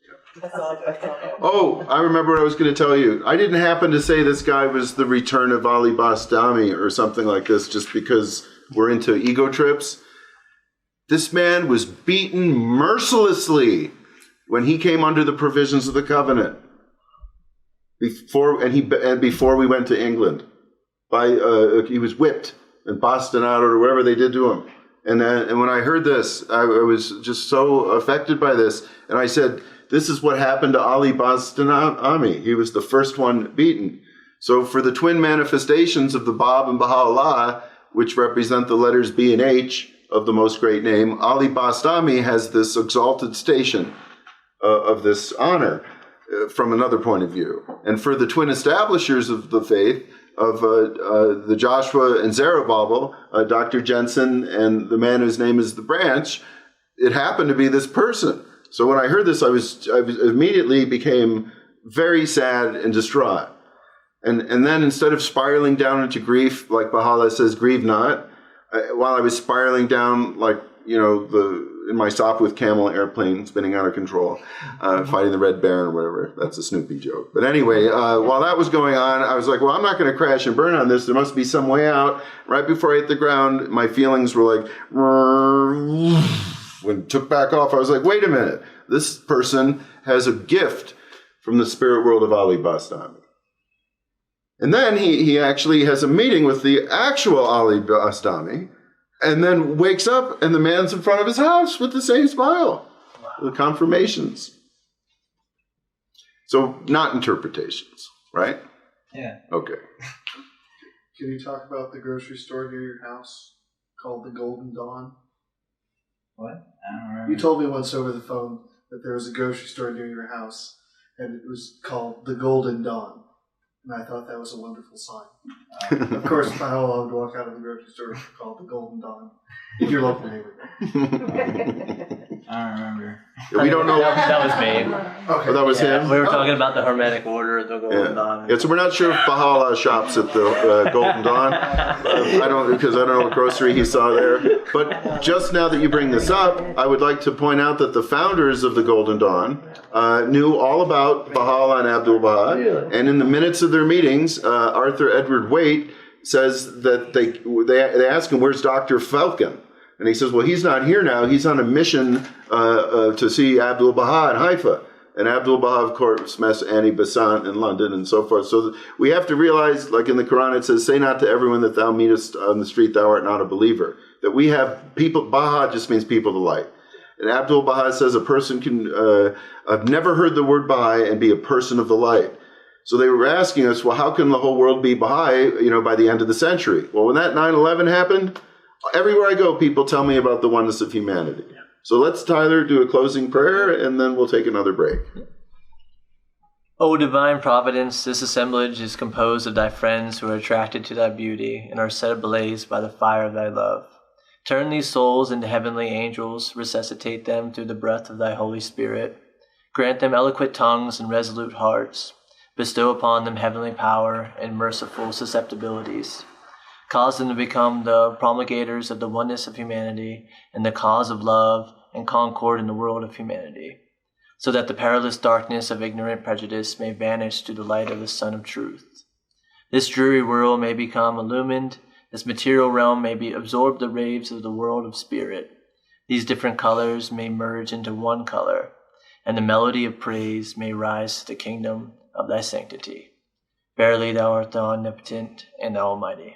Oh, I remember what I was going to tell you. I didn't happen to say this guy was the return of Ali Bastami or something like this just because we're into ego trips. This man was beaten mercilessly when he came under the provisions of the covenant. Before we went to England, he was whipped and bastonado or whatever they did to him. And when I heard this, I was just so affected by this. And I said, this is what happened to Ali Bastami. He was the first one beaten. So for the twin manifestations of the Bab and Baha'u'llah, which represent the letters B and H of the Most Great Name, Ali Bastami has this exalted station of this honor from another point of view. And for the twin establishers of the faith, of the Joshua and Zerubbabel, Dr. Jensen, and the man whose name is the branch, it happened to be this person. So when I heard this, I immediately became very sad and distraught. And then instead of spiraling down into grief, like Baha'u'llah says, grieve not, while I was spiraling down, like, in my Sopwith Camel airplane spinning out of control, fighting the Red Baron or whatever. That's a Snoopy joke. But anyway, while that was going on, I was like, well, I'm not going to crash and burn on this. There must be some way out. Right before I hit the ground, my feelings were like, when it took back off, I was like, wait a minute. This person has a gift from the spirit world of Ali Bastami. And then he actually has a meeting with the actual Ali Bastami, and then wakes up and the man's in front of his house with the same smile. Wow. The confirmations. So not interpretations, right? Yeah. Okay. Can you talk about the grocery store near your house called the Golden Dawn? What? I don't remember. You told me once over the phone that there was a grocery store near your house and it was called the Golden Dawn. And I thought that was a wonderful sign. Of course, Baha'u'llah would walk out of the grocery store called the Golden Dawn in your local neighborhood. I don't remember. Yeah, we don't know. That was me. Okay. Oh, that was him? We were talking about the Hermetic Order of the Golden Dawn. Yeah, so we're not sure if Baha'u'llah shops at the Golden Dawn. I don't know what grocery he saw there. But just now that you bring this up, I would like to point out that the founders of the Golden Dawn knew all about Baha'u'llah and Abdu'l-Baha. And in the minutes of their meetings, Arthur Edward Waite says that they ask him, where's Dr. Falcon? And he says, well, he's not here now. He's on a mission to see Abdu'l-Baha in Haifa. And Abdu'l-Baha, of course, met Annie Besant in London and so forth. So we have to realize, like in the Quran, it says, say not to everyone that thou meetest on the street, thou art not a believer. That we have people, Baha just means people of the light. And Abdu'l-Baha says a person can, I've never heard the word Baha'i and be a person of the light. So they were asking us, well, how can the whole world be Baha'i, by the end of the century? Well, when that 9/11 happened, everywhere I go, people tell me about the oneness of humanity. So let's, Tyler, do a closing prayer, and then we'll take another break. O divine providence, this assemblage is composed of thy friends who are attracted to thy beauty and are set ablaze by the fire of thy love. Turn these souls into heavenly angels, resuscitate them through the breath of thy Holy Spirit. Grant them eloquent tongues and resolute hearts. Bestow upon them heavenly power and merciful susceptibilities. Cause them to become the promulgators of the oneness of humanity and the cause of love and concord in the world of humanity, so that the perilous darkness of ignorant prejudice may vanish to the light of the Sun of Truth. This dreary world may become illumined, this material realm may absorb the rays of the world of spirit. These different colors may merge into one color, and the melody of praise may rise to the kingdom of thy sanctity. Verily thou art the omnipotent and the almighty.